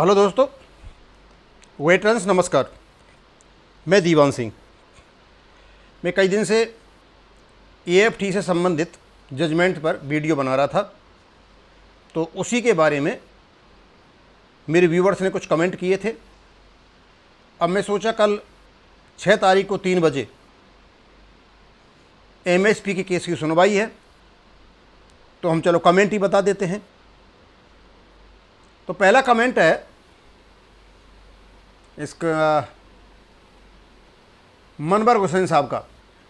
Hello दोस्तों, veterans नमस्कार। मैं दीवान सिंह। मैं कई दिन से एएफटी से संबंधित जजमेंट पर वीडियो बना रहा था, तो उसी के बारे में मेरे व्यूवर्स ने कुछ कमेंट किए थे। अब मैं सोचा कल 6 तारीख को 3 बजे एमएसपी के केस की सुनवाई है, तो हम चलो कमेंट ही बता देते हैं। तो पहला कमेंट है इसका मनवर हुसैन साहब का।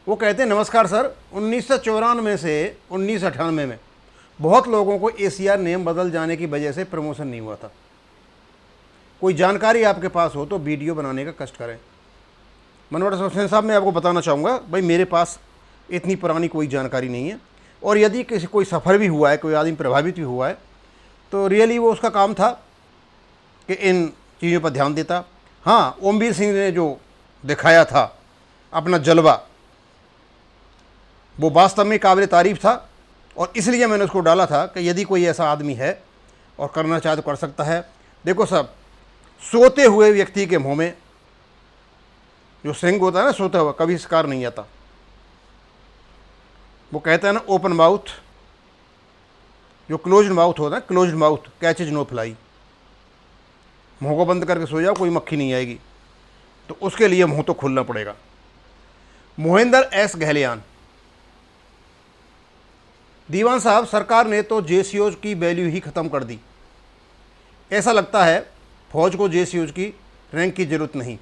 वो कहते हैं, नमस्कार सर, 1994 से 1998 में बहुत लोगों को एसीआर नेम बदल जाने की वजह से प्रमोशन नहीं हुआ था। कोई जानकारी आपके पास हो तो वीडियो बनाने का कष्ट करें। मनवर हुसैन साहब, मैं आपको बताना चाहूँगा भाई, मेरे पास इतनी पुरानी कोई जानकारी नहीं है, और यदि किसी कोई सफ़र भी हुआ है, कोई आदमी प्रभावित भी हुआ है, तो रियली वो उसका काम था कि इन चीज़ों पर ध्यान देता। हाँ, ओमवीर सिंह ने जो दिखाया था अपना जलवा, वो वास्तव में काबिल तारीफ़ था, और इसलिए मैंने उसको डाला था कि यदि कोई ऐसा आदमी है और करना चाहे तो कर सकता है। देखो साहब, सोते हुए व्यक्ति के मुंह में जो सिंह होता है ना, सोता हुआ कभी शिकार नहीं आता। वो कहता है ना, ओपन माउथ, जो क्लोज्ड माउथ होता है, closed mouth catches no fly. मुंह को बंद करके सो जाओ, कोई मक्खी नहीं आएगी। तो उसके लिए मुंह तो खुलना पड़ेगा। मोहिंदर एस गहलियान, दीवान साहब, सरकार ने तो जेसीओज की वैल्यू ही ख़त्म कर दी। ऐसा लगता है फौज को जेसीओज की रैंक की ज़रूरत नहीं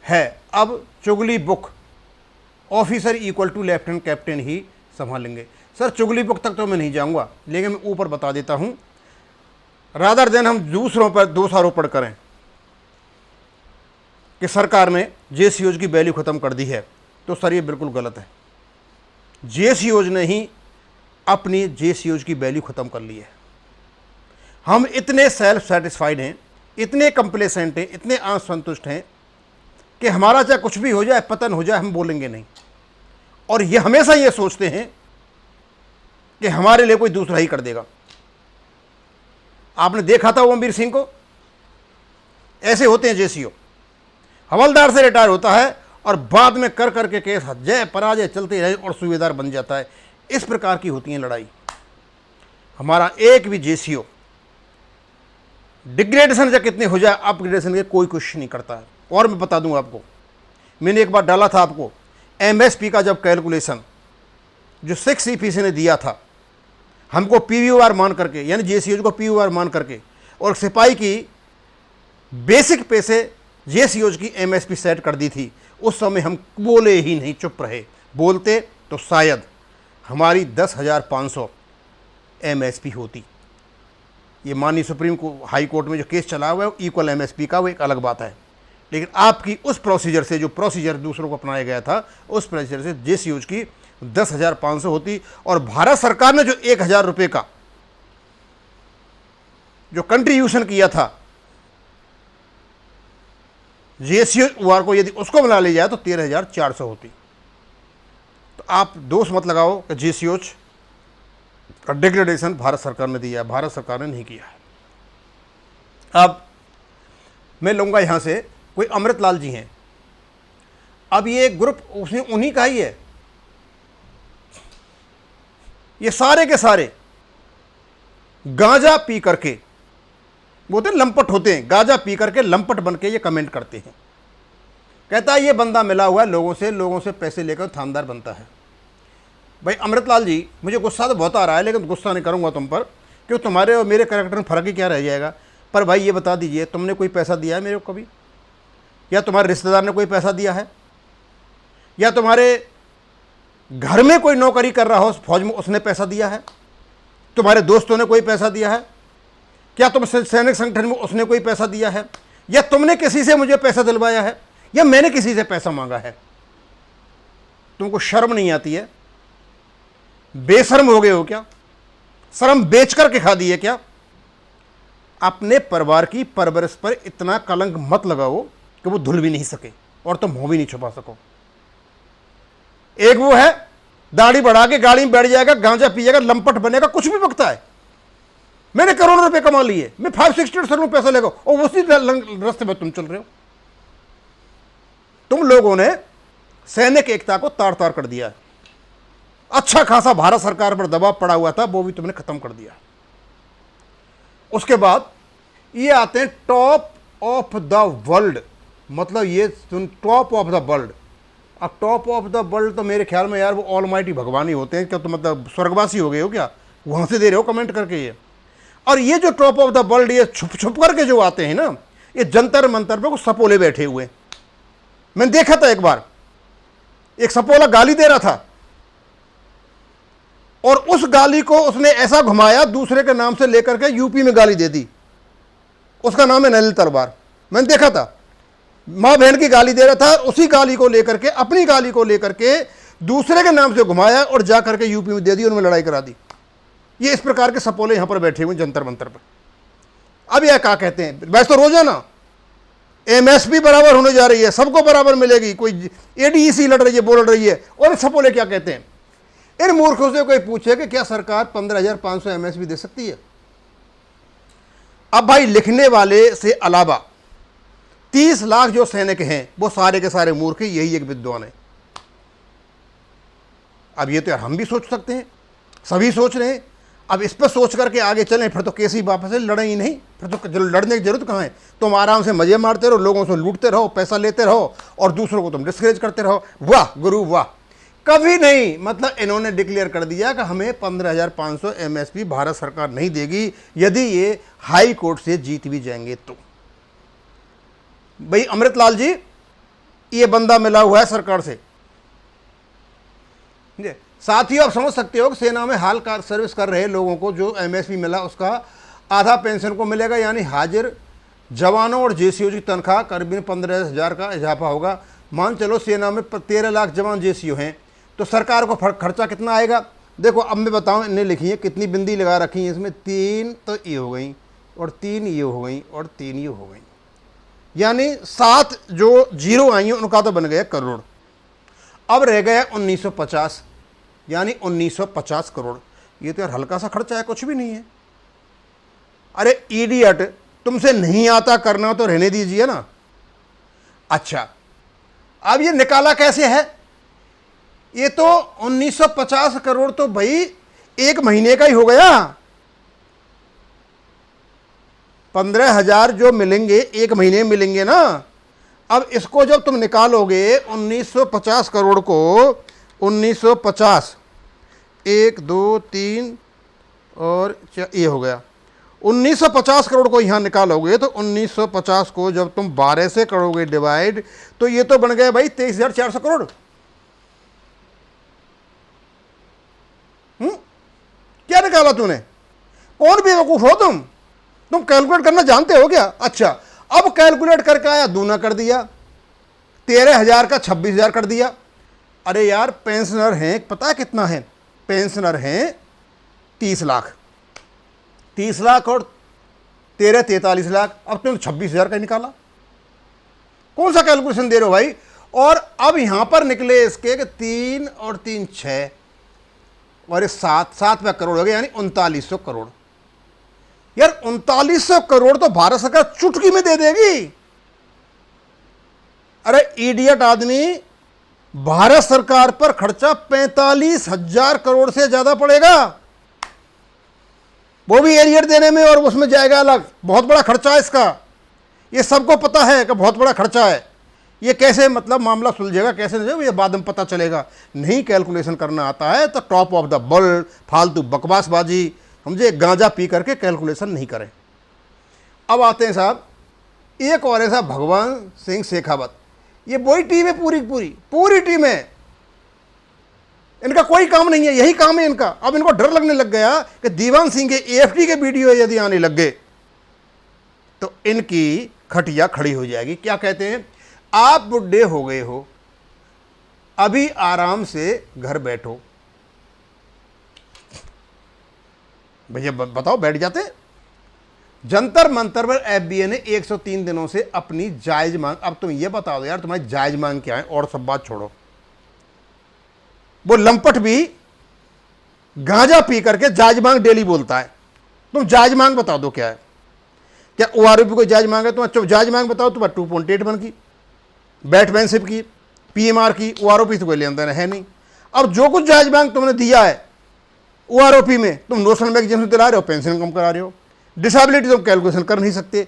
है। अब चुगली book officer equal to lieutenant captain ही संभालेंगे। सर, चुगली बुक तक तो मैं नहीं जाऊंगा, लेकिन मैं ऊपर बता देता हूं, रादर देन हम दूसरों पर दोषारोपण करें कि सरकार ने जेसीओज की वैल्यू ख़त्म कर दी है, तो सर ये बिल्कुल गलत है। जेसीओज ने ही अपनी जेसीओज की वैल्यू ख़त्म कर ली है। हम इतने सेल्फ सेटिस्फाइड हैं, इतने कंप्लेसेंट हैं, इतने असंतुष्ट हैं कि हमारा चाहे कुछ भी हो जाए, पतन हो जाए, हम बोलेंगे नहीं। और ये हमेशा ये सोचते हैं कि हमारे लिए कोई दूसरा ही कर देगा। आपने देखा था ओमवीर सिंह को, ऐसे होते हैं जेसीओ। हवलदार से रिटायर होता है और बाद में कर करके केस जय पराजय चलते रहे और सूबेदार बन जाता है। इस प्रकार की होती है लड़ाई। हमारा एक भी जेसीओ डिग्रेडेशन जब कितने हो जाए, अपग्रेडेशन के कोई कोशिश नहीं करता है। और मैं बता दूं आपको, मैंने एक बार डाला था आपको, एमएसपी का जब कैलकुलेशन जो 6 CPC ने दिया था हमको पीवीआर मान करके, यानी जेसीओज को पीवीआर मान करके, और सिपाही की बेसिक पे से जेसीओज की एमएसपी सेट कर दी थी, उस समय हम बोले ही नहीं, चुप रहे। बोलते तो शायद हमारी 10,500 एमएसपी होती। ये माननीय सुप्रीम हाई कोर्ट में जो केस चला हुआ है इक्वल एमएसपी का, वो एक अलग बात है। लेकिन आपकी उस प्रोसीजर से, जो प्रोसीजर दूसरों को अपनाया गया था, उस प्रोसीजर से जेसीओज की 10,500 होती। और भारत सरकार ने जो 1,000 रुपये का जो कंट्रीब्यूशन किया था जेसीओ को, यदि उसको बना लिया जाए तो 13,400 होती। तो आप दोष मत लगाओ कि जेसीओज का डिग्रेडेशन भारत सरकार ने दिया है। भारत सरकार ने नहीं किया है। अब मैं लूंगा यहां से, कोई अमृतलाल जी हैं। अब ये ग्रुप उसने उन्हीं का ही है। ये सारे के सारे गांजा पी करके, बोलते लंपट होते हैं, गांजा पी करके लंपट बन के ये कमेंट करते हैं। कहता है ये बंदा मिला हुआ है लोगों से पैसे लेकर थानेदार बनता है। भाई अमृतलाल जी, मुझे गुस्सा तो बहुत आ रहा है, लेकिन गुस्सा नहीं करूंगा तुम पर, क्यों तुम्हारे और मेरे कैरेक्टर में फ़र्क ही क्या रह जाएगा। पर भाई ये बता दीजिए, तुमने कोई पैसा दिया है मेरे को कभी, या तुम्हारे रिश्तेदार ने कोई पैसा दिया है, या तुम्हारे घर में कोई नौकरी कर रहा हो फौज में, उसने पैसा दिया है, तुम्हारे दोस्तों ने कोई पैसा दिया है, क्या तुम सैनिक संगठन में उसने कोई पैसा दिया है, या तुमने किसी से मुझे पैसा दिलवाया है, या मैंने किसी से पैसा मांगा है? तुमको शर्म नहीं आती है? बेशर्म हो गए हो क्या? शर्म बेच करके खा दी है क्या? अपने परिवार की परवरिश पर इतना कलंक मत लगाओ कि वो धुल भी नहीं सके और तुम मुंह भी नहीं छुपा सको। एक वो है दाढ़ी बढ़ा के गाड़ी में बैठ जाएगा, गांजा पिएगा, लंपट बनेगा, कुछ भी बकता है। मैंने करोड़ों रुपए कमा लिए, मैं 568 में पैसा लेगा, और उसी रास्ते में तुम चल रहे हो। तुम लोगों ने सैनिक एकता को तार तार कर दिया है। अच्छा खासा भारत सरकार पर दबाव पड़ा हुआ था, वो भी तुमने खत्म कर दिया। उसके बाद ये आते हैं टॉप ऑफ द वर्ल्ड, मतलब ये टॉप ऑफ द वर्ल्ड। अब टॉप ऑफ द वर्ल्ड तो मेरे ख्याल में यार वो ऑलमाइटी भगवान ही होते हैं क्या? तो मतलब स्वर्गवासी हो गए हो क्या? वहां से दे रहे हो कमेंट करके ये। और ये जो टॉप ऑफ द वर्ल्ड ये छुप छुप करके जो आते हैं ना, ये जंतर मंतर पे कुछ सपोले बैठे हुए। मैंने देखा था एक बार, एक सपोला गाली दे रहा था और उस गाली को उसने ऐसा घुमाया दूसरे के नाम से लेकर के यूपी में गाली दे दी। उसका नाम है नलिनी तलवार। मैंने देखा था, मां बहन की गाली दे रहा था, उसी गाली को लेकर के, अपनी गाली को लेकर के दूसरे के नाम से घुमाया और जा करके यूपी में दे दी, उनमें लड़ाई करा दी। ये इस प्रकार के सपोले यहां पर बैठे हुए जंतर मंतर पर। अब यह क्या कहते हैं, वैसे तो रोजाना एमएसपी बराबर होने जा रही है, सबको बराबर मिलेगी, कोई एडीसी लड़ रही है, वो लड़ रही है, और सपोले क्या कहते हैं? इन मूर्खों से कोई पूछे कि क्या सरकार 15,500 एमएसपी दे सकती है? अब भाई लिखने वाले से अलावा 30 लाख जो सैनिक हैं वो सारे के सारे मूर्ख हैं, यही एक विद्वान है। अब ये तो यार हम भी सोच सकते हैं, सभी सोच रहे हैं। अब इस पर सोच करके आगे चलें, फिर तो केस ही वापस है, लड़े ही नहीं, फिर तो लड़ने की जरूरत कहाँ है? तुम आराम से मजे मारते रहो, लोगों से लूटते रहो, पैसा लेते रहो और दूसरों को तुम डिस्करेज करते रहो। वाह गुरु वाह। कभी नहीं, मतलब इन्होंने डिक्लेयर कर दिया कि हमें 15,500 एमएसपी भारत सरकार नहीं देगी यदि ये हाई कोर्ट से जीत भी जाएंगे तो। भाई अमृतलाल जी, ये बंदा मिला हुआ है सरकार से। साथियों आप समझ सकते हो कि सेना में हाल सर्विस कर रहे लोगों को जो एमएसपी मिला उसका आधा पेंशन को मिलेगा, यानी हाजिर जवानों और जेसीओ की तनख्वाह करीबन 15,000 का इजाफा होगा। मान चलो सेना में 13 लाख जवान जेसीओ हैं, तो सरकार को खर्चा कितना आएगा? देखो अब मैं बताऊं, इन्हें लिखी है कितनी बिंदी लगा रखी है इसमें, 3 तो ये हो गई और 3 ये हो गई और 3 ये हो गई, यानी 7 जो जीरो आई हैं उनका तो बन गया करोड़। अब रह गया 1950, यानी 1950 करोड़। ये तो यार हल्का सा खर्चा है, कुछ भी नहीं है। अरे इडियट, तुमसे नहीं आता करना तो रहने दीजिए ना। अच्छा, अब ये निकाला कैसे है? ये तो 1950 करोड़ तो भाई एक महीने का ही हो गया। 15,000 जो मिलेंगे एक महीने में मिलेंगे ना। अब इसको जब तुम निकालोगे 1950 करोड़ को, 1950 1 2 3 और ये हो गया 1950 करोड़ को यहाँ निकालोगे तो 1950 को जब तुम 12 से करोगे डिवाइड, तो ये तो बन गया भाई 23,400 करोड़। क्या निकाला तूने? कौन बेवकूफ हो तुम कैलकुलेट करना जानते हो क्या? अच्छा, अब कैलकुलेट करके आया, दूना कर दिया, 13,000 का 26,000 कर दिया। अरे यार पेंशनर हैं, पता है कितना है? पेंशनर हैं 30 लाख, 30 लाख और 13 43 लाख। अब तुमने 26,000 का निकाला, कौन सा कैलकुलेशन दे रहे हो भाई? और अब यहां पर निकले इसके 3 और 3 6 और ये 7 करोड़ हो गए, यानी 3900 करोड़। यार 3900 करोड़ तो भारत सरकार चुटकी में दे देगी। अरे इडियट आदमी, भारत सरकार पर खर्चा 45,000 करोड़ से ज्यादा पड़ेगा, वो भी एरियर देने में, और उसमें जाएगा अलग। बहुत बड़ा खर्चा है इसका, ये सबको पता है कि बहुत बड़ा खर्चा है। ये कैसे मतलब मामला सुलझेगा, कैसे नहीं, ये बाद में पता चलेगा। नहीं कैलकुलेशन करना आता है तो टॉप ऑफ द वर्ल्ड फालतू बकवासबाजी, समझे, गांजा पी करके कैलकुलेशन नहीं करें। अब आते हैं साहब एक और है साहब, भगवान सिंह शेखावत। ये वही टीम है, पूरी टीम है, इनका कोई काम नहीं है, यही काम है इनका। अब इनको डर लगने लग गया कि दीवान सिंह के एएफडी के वीडियो यदि आने लग गए तो इनकी खटिया खड़ी हो जाएगी। क्या कहते हैं? आप बुढ़े हो गए हो, अभी आराम से घर बैठो। भैया बताओ, बैठ जाते? जंतर मंतर पर एफबीए ने 103 दिनों से अपनी जायज मांग, अब तुम ये बताओ यार तुम्हारी जायज मांग क्या है, और सब बात छोड़ो। वो लंपट भी गांजा पी करके जायज मांग डेली बोलता है, तुम जायज मांग बता दो क्या है, क्या OROP कोई जायज मांग है? तुम जायज मांग बताओ, तुम्हारा 2.8 बन की, बैटमैनशिप की, PMR की, OROP तो कोई लेन देन है नहीं। अब जो कुछ जायज मांग तुमने दिया है OROP में, तुम नोशनल एग्जाम दिला रहे हो, पेंशन कम करा रहे हो, डिसेबिलिटी तुम कैलकुलेशन कर नहीं सकते।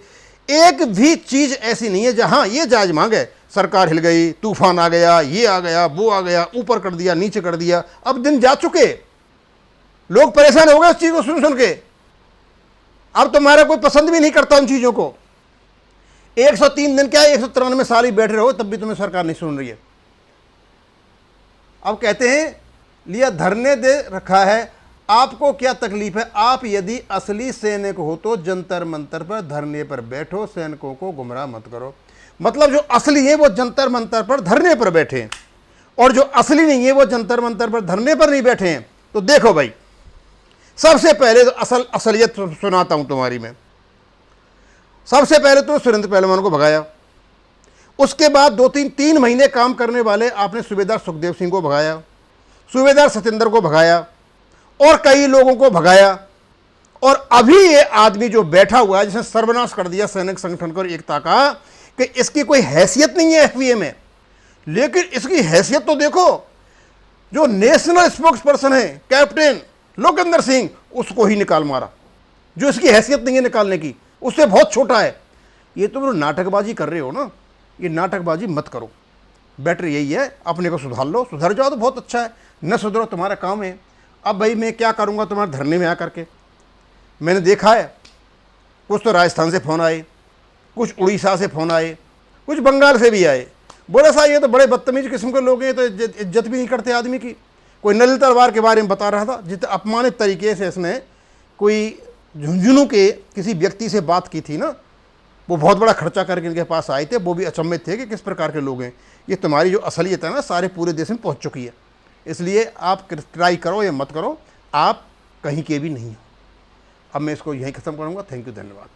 एक भी चीज ऐसी नहीं है जहां ये जायज मांग है, सरकार हिल गई, तूफान आ गया, ये आ गया, वो आ गया, ऊपर कर दिया, नीचे कर दिया। अब दिन जा चुके, लोग परेशान हो गए उस चीज को सुन सुन के। अब तुम्हारा कोई पसंद भी नहीं करता उन चीजों को। 103 दिन क्या, 193 साल ही बैठे रहो, तब भी तुम्हें सरकार नहीं सुन रही है। अब कहते हैं लिया धरने दे रखा है, आपको क्या तकलीफ है? आप यदि असली सैनिक हो तो जंतर मंतर पर धरने पर बैठो, सैनिकों को गुमराह मत करो। मतलब जो असली है वो जंतर मंतर पर धरने पर बैठे हैं, और जो असली नहीं है वो जंतर मंतर पर धरने पर नहीं बैठे हैं। तो देखो भाई, सबसे पहले तो असलियत सुनाता हूं तुम्हारी मैं। सबसे पहले तो सुरेंद्र पहलवान को भगाया, उसके बाद 2-3 महीने काम करने वाले आपने सूबेदार सुखदेव सिंह को भगाया, सूबेदार सत्येंद्र को भगाया, और कई लोगों को भगाया। और अभी ये आदमी जो बैठा हुआ है, जिसने सर्वनाश कर दिया सैनिक संगठन को और एकता का, कि इसकी कोई हैसियत नहीं है FVA में। लेकिन इसकी हैसियत तो देखो, जो नेशनल स्पोक्स पर्सन है कैप्टन लोकेंद्र सिंह, उसको ही निकाल मारा, जो इसकी हैसियत नहीं है निकालने की, उससे बहुत छोटा है। ये तुम नाटकबाजी कर रहे हो ना, ये नाटकबाजी मत करो। बेटर यही है, अपने को सुधार लो, सुधर जाओ तो बहुत अच्छा है, न सुधरो तुम्हारा काम है। अब भाई मैं क्या करूँगा तुम्हारे धरने में आकर के? मैंने देखा है, कुछ तो राजस्थान से फ़ोन आए, कुछ उड़ीसा से फ़ोन आए, कुछ बंगाल से भी आए। बोले साहब ये तो बड़े बदतमीज किस्म के लोग हैं, तो इज्जत भी नहीं करते आदमी की। कोई नलिनी तलवार के बारे में बता रहा था, जितने अपमानित तरीके से इसने कोई झुंझुनू के किसी व्यक्ति से बात की थी ना, वो बहुत बड़ा खर्चा करके इनके पास आए थे। वो भी अचंभित थे कि किस प्रकार के लोग हैं। ये तुम्हारी जो असलियत है ना, सारे पूरे देश में पहुंच चुकी है। इसलिए आप ट्राई करो या मत करो, आप कहीं के भी नहीं हो। अब मैं इसको यहीं ख़त्म करूँगा। थैंक यू, धन्यवाद।